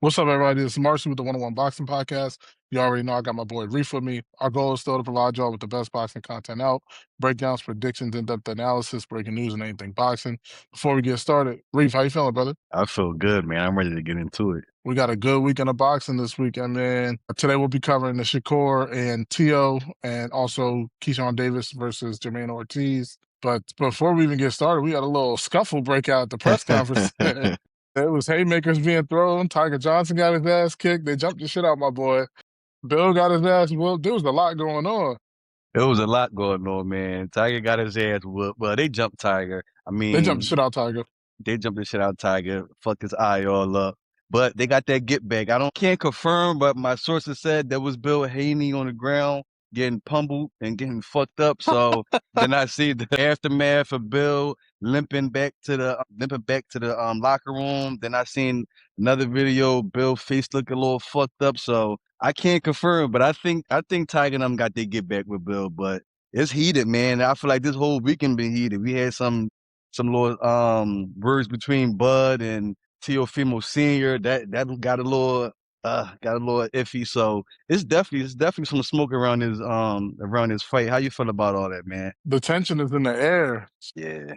What's up, everybody? This is Marcy with the 101 Boxing Podcast. You already know I got my boy Reef with me. Our goal is still to provide y'all with the best boxing content out, breakdowns, predictions, in-depth analysis, breaking news, and anything boxing. Before we get started, Reef, how you feeling, brother? I feel good, man. I'm ready to get into it. We got a good weekend of boxing this weekend, man. Today we'll be covering the Shakur and Teo, and also Keyshawn Davis versus Jamaine Ortiz. But before we even get started, we got a little scuffle breakout at the press conference. There was haymakers being thrown. Tiger Johnson got his ass kicked. They jumped the shit out my boy. Bill got his ass whooped. There was a lot going on. There was a lot going on, man. Tiger got his ass whooped. Well, they jumped Tiger. I They jumped the mean, shit out Tiger. they jumped the shit out of Tiger, fucked his eye all up. But they got that get back. Can't confirm, but my sources said there was Bill Haney on the ground getting pummeled and getting fucked up. So then I see the aftermath of Bill limping back to the locker room. Then I seen another video, Bill face looking a little fucked up. So I can't confirm, but I think Tiger and them got their get back with Bill. But it's heated, man. I feel like this whole weekend been heated. We had some little words between Bud and Teofimo Senior that got a little iffy. So it's definitely some smoke around his fight. How you feel about all that, man? The tension is in the air. Yeah.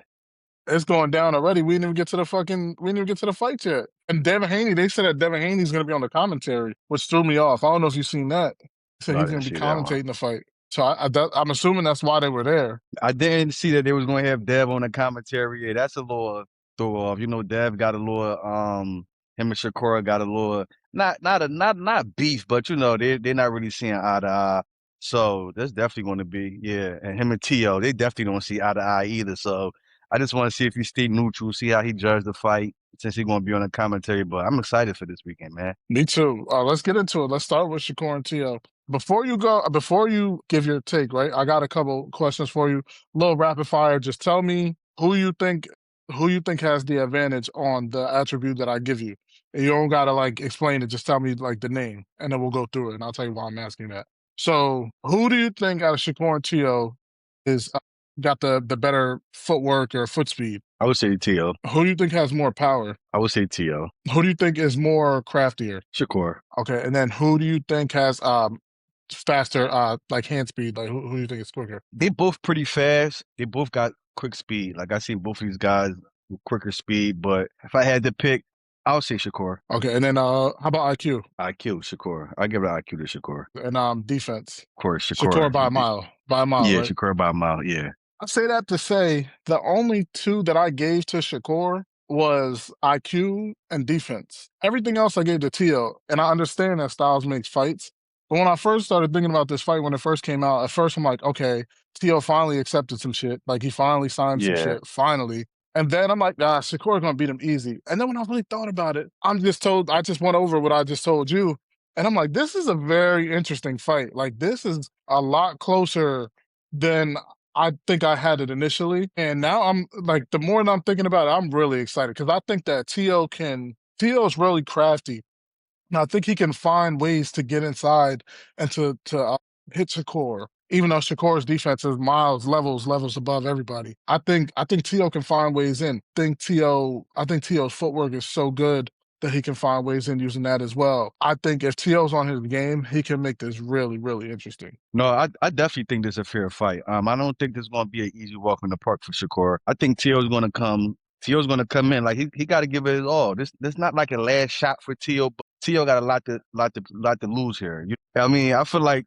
It's going down already. We didn't even get to the fight yet. And Devin Haney, they said that Devin Haney's going to be on the commentary, which threw me off. I don't know if you've seen that. They said No, I he's didn't going to be see that one. commentating the fight. So I'm assuming that's why they were there. I didn't see that they was gonna have Dev on the commentary. Yeah, that's a little throw off. Dev got a little him and Shakur got a little not beef, but they're not really seeing eye to eye. So that's definitely gonna be, yeah. And him and Tio, they definitely don't see eye to eye either. So I just want to see if he stay neutral, see how he judged the fight since he's gonna be on the commentary. But I'm excited for this weekend, man. Me too. Let's get into it. Let's start with Shakur and Teo. Before you give your take, right? I got a couple questions for you. A little rapid fire. Just tell me who you think has the advantage on the attribute that I give you. And you don't gotta like explain it. Just tell me like the name, and then we'll go through it, and I'll tell you why I'm asking that. So, who do you think out of Shakur and Teo is got the better footwork or foot speed? I would say Tio. Who do you think has more power? I would say Tio. Who do you think is more craftier? Shakur. Okay, and then who do you think has faster like hand speed? Like who do you think is quicker? They both pretty fast. They both got quick speed. Like I seen both of these guys with quicker speed, but if I had to pick, I would say Shakur. Okay, and then how about IQ IQ, Shakur. I give it IQ to Shakur. and defense? Of course, Shakur Shakur. by a mile. By a mile, Yeah, right? Shakur by a mile. Yeah. I say that to say the only two that I gave to Shakur was IQ and defense. Everything else I gave to Teo, and I understand that styles makes fights. But when I first started thinking about this fight when it first came out, at first I'm like, okay, Teo finally accepted some shit. Like he finally signed some Yeah. shit, finally. And then I'm like, Shakur gonna beat him easy. And then when I really thought about it, I just went over what I just told you. And I'm like, this is a very interesting fight. Like this is a lot closer than I think I had it initially, and now I'm like, the more that I'm thinking about it, I'm really excited because I think that Teo is really crafty, and I think he can find ways to get inside and to hit Shakur. Even though Shakur's defense is miles levels above everybody, I think Teo can find ways in. I think Teo's footwork is so good that he can find ways in using that as well. I think if Teo's on his game, he can make this really really interesting. No, I definitely think this is a fair fight. I don't think this is going to be an easy walk in the park for Shakur. I think Tio's going to come. Tio's going to come in like he got to give it his all. This not like a last shot for Tio, but Tio got a lot to lose here. I mean, I feel like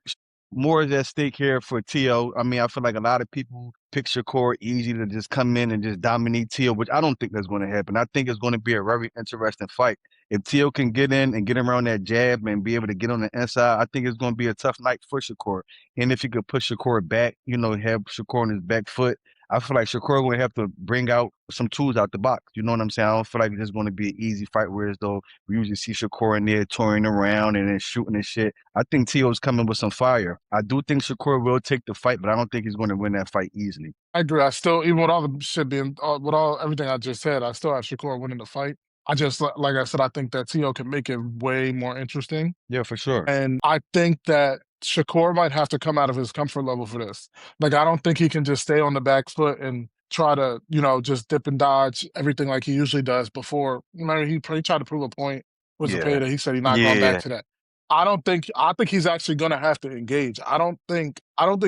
more is at stake here for Tio. I mean, I feel like a lot of people pick Shakur easy to just come in and just dominate Tio, which I don't think that's going to happen. I think it's going to be a very interesting fight. If Tio can get in and get around that jab and be able to get on the inside, I think it's going to be a tough night for Shakur. And if he could push Shakur back, have Shakur on his back foot, I feel like Shakur going to have to bring out some tools out the box. You know what I'm saying? I don't feel like it's going to be an easy fight, whereas though we usually see Shakur in there touring around and then shooting and shit. I think Tio's coming with some fire. I do think Shakur will take the fight, but I don't think he's going to win that fight easily. I agree. I still, even with all the shit being, with all everything I just said, I still have Shakur winning the fight. I just, like I said, I think that Teo can make it way more interesting. Yeah, for sure. And I think that Shakur might have to come out of his comfort level for this. Like, I don't think he can just stay on the back foot and try to, just dip and dodge everything like he usually does before. Remember, he tried to prove a point was a Yeah. payday. He said he's not going back Yeah. to that. I think he's actually gonna have to engage. I don't think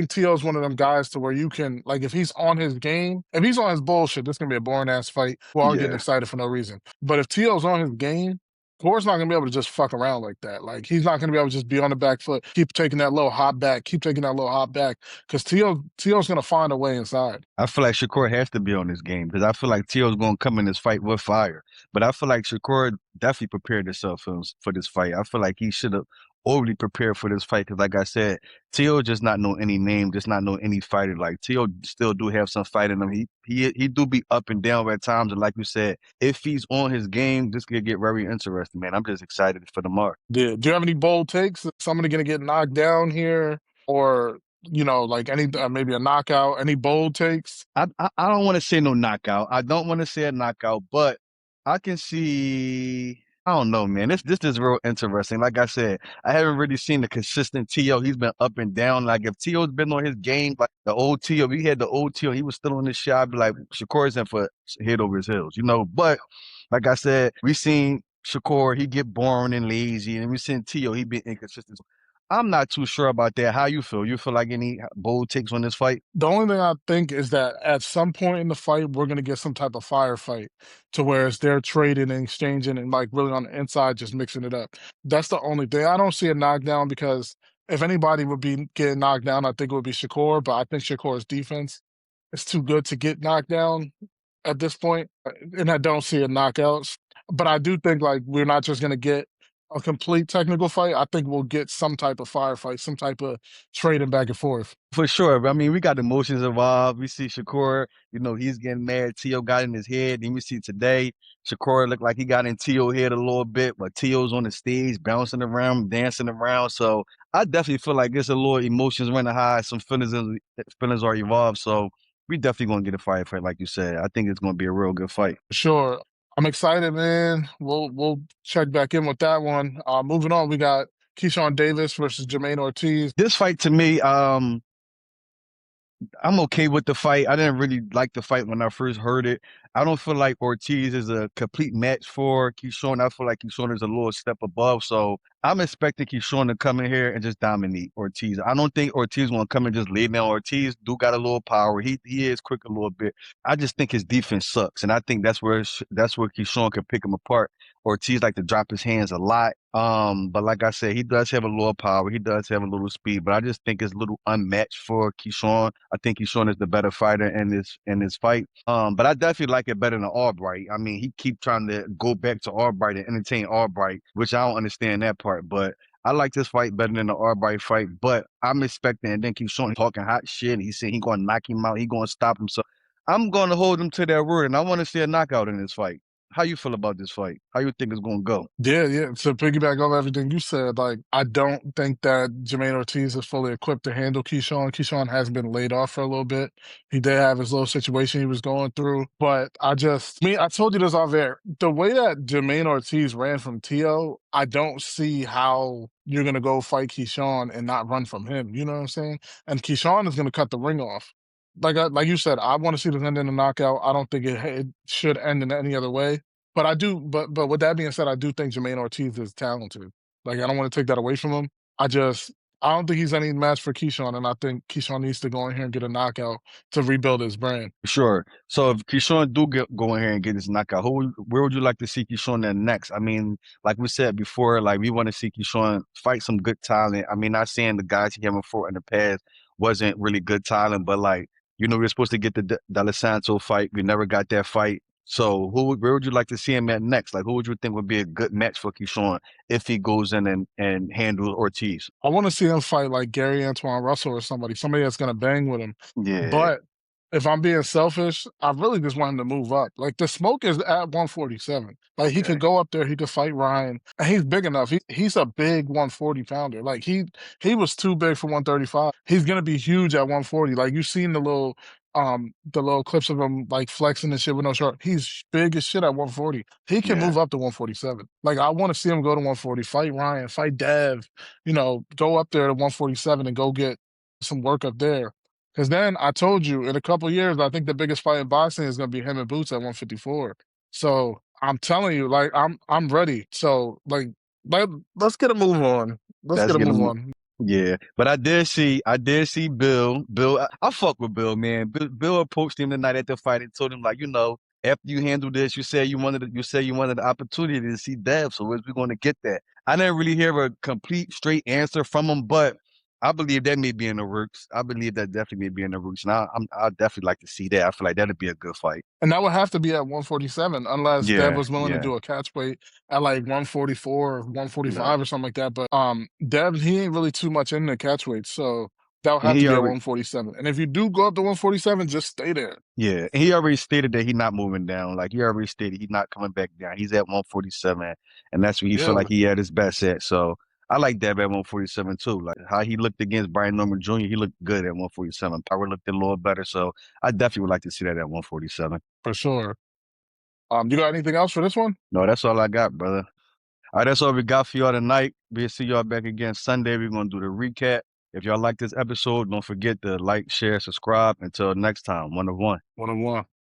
Tio's one of them guys to where you can like if he's on his game, if he's on his bullshit, this is gonna be a boring ass fight. We're all getting Yeah. excited for no reason. But if Tio's on his game, Core's not gonna be able to just fuck around like that. Like he's not gonna be able to just be on the back foot, keep taking that little hop back, keep taking that little hop back, because Tio's gonna find a way inside. I feel like Shakur has to be on this game because I feel like Teo's going to come in this fight with fire. But I feel like Shakur definitely prepared himself for this fight. I feel like he should have overly prepared for this fight because, like I said, Teo just not know any name, just not know any fighter. Like Teo still do have some fight in him. He do be up and down at times. And like you said, if he's on his game, this could get very interesting, man. I'm just excited for the mark. Do you have any bold takes? Is somebody gonna get knocked down here, or like any maybe a knockout? Any bold takes? I don't want to say no knockout. I don't want to say a knockout, but I can see. I don't know, man. This is real interesting. Like I said, I haven't really seen the consistent T.O. He's been up and down. Like if T.O.'s been on his game, like the old T.O., we had the old T.O. He was still on this shot. I'd be like, Shakur's in for head over his heels, you know. But like I said, we seen Shakur, he get boring and lazy, and we seen T.O. he be inconsistent. I'm not too sure about that. How you feel? You feel like any bold takes on this fight? The only thing I think is that at some point in the fight, we're gonna get some type of firefight to where it's they're trading and exchanging and like really on the inside, just mixing it up. That's the only thing. I don't see a knockdown because if anybody would be getting knocked down, I think it would be Shakur. But I think Shakur's defense is too good to get knocked down at this point, and I don't see a knockouts. But I do think like we're not just gonna get a complete technical fight. I think we'll get some type of firefight, some type of trading back and forth. For sure. I mean, we got emotions involved. We see Shakur, he's getting mad. Tio got in his head. Then we see today, Shakur looked like he got in Tio's head a little bit, but Tio's on the stage bouncing around, dancing around. So I definitely feel like there's a little emotions running high. Some feelings are evolved. So we definitely gonna get a fight, like you said. I think it's gonna be a real good fight. Sure. I'm excited, man. We'll check back in with that one. Moving on, we got Keyshawn Davis versus Jamaine Ortiz. This fight to me, I'm okay with the fight. I didn't really like the fight when I first heard it. I don't feel like Ortiz is a complete match for Keyshawn. I feel like Keyshawn is a little step above. So I'm expecting Keyshawn to come in here and just dominate Ortiz. I don't think Ortiz gonna come and just lay down. Ortiz do got a little power. He is quick a little bit. I just think his defense sucks, and I think that's where Keyshawn can pick him apart. Ortiz like to drop his hands a lot. But like I said, he does have a little power. He does have a little speed, but I just think it's a little unmatched for Keyshawn. I think Keyshawn is the better fighter in this fight. But I definitely like it better than Albright. I mean, he keep trying to go back to Albright and entertain Albright, which I don't understand that part. But I like this fight better than the Albright fight. But I'm expecting, and then Keyshawn talking hot shit. And he said he gonna knock him out. He gonna stop him. So I'm gonna hold him to that word, and I want to see a knockout in this fight. How you feel about this fight? How you think it's gonna go? Yeah, yeah. To piggyback off everything you said, like I don't think that Jermaine Ortiz is fully equipped to handle Keyshawn. Keyshawn has been laid off for a little bit. He did have his little situation he was going through, but I told you this off air. The way that Jermaine Ortiz ran from Tio, I don't see how you're gonna go fight Keyshawn and not run from him. You know what I'm saying? And Keyshawn is gonna cut the ring off. Like you said, I want to see this end in a knockout. I don't think it should end in any other way. But I do. But with that being said, I do think Jermaine Ortiz is talented. Like I don't want to take that away from him. I don't think he's any match for Keyshawn, and I think Keyshawn needs to go in here and get a knockout to rebuild his brand. Sure. So if Keyshawn do go in here and get this knockout, where would you like to see Keyshawn at next? I mean, like we said before, like we want to see Keyshawn fight some good talent. I mean, not saying the guys he haven't fought in the past wasn't really good talent, but like we were supposed to get the D'Alessandro fight. We never got that fight. So where would you like to see him at next? Like who would you think would be a good match for Keyshawn if he goes in and handles Ortiz? I want to see him fight like Gary Antoine Russell or somebody that's gonna bang with him. Yeah, But if I'm being selfish, I really just want him to move up. Like the smoke is at 147. Like he could okay, go up there, he could fight Ryan, and he's big enough. He's a big 140 pounder. Like he was too big for 135. He's gonna be huge at 140. Like you've seen the little clips of him like flexing and shit with no shirt. He's big as shit at 140. He can yeah. move up to 147. Like I want to see him go to 140, fight Ryan, fight Dev, go up there to 147 and go get some work up there. Because then I told you in a couple years, I think the biggest fight in boxing is going to be him and Boots at 154. So I'm telling you, like I'm ready. So like let, let's get a move on. Let's Let's get a get move him. on. Yeah, but I did see Bill. Bill, I fuck with Bill, man. Bill approached him the night at the fight and told him like, after you handle this, you said you wanted the opportunity to see Dev. So we're going to get that. I didn't really hear a complete straight answer from him, but I believe that may be in the works. I believe that definitely may be in the works, and I'd definitely like to see that. I feel like that'd be a good fight. And that would have to be at 147 unless Dev Yeah, was willing to yeah, do a catch weight at like 144 or no, 145 or something like that. But Dev, he ain't really too much into catch weight, so that would and have to he be at already 147. And if you do go up to 147, just stay there. Yeah, and he already stated that he's not moving down. Like he already stated he's not coming back down. He's at 147, and that's where he feel Yeah, like he at his best at. So I like that at 147 too. Like how he looked against Brian Norman Jr., he looked good at 147. Power looked a little better, so I definitely would like to see that at 147. for sure. You got anything else for this one? No, that's all I got, brother. All right, that's all we got for y'all tonight. We'll see y'all back again Sunday. We're gonna do the recap. If y'all like this episode, don't forget to like, share, subscribe. Until next time, one of one. 101.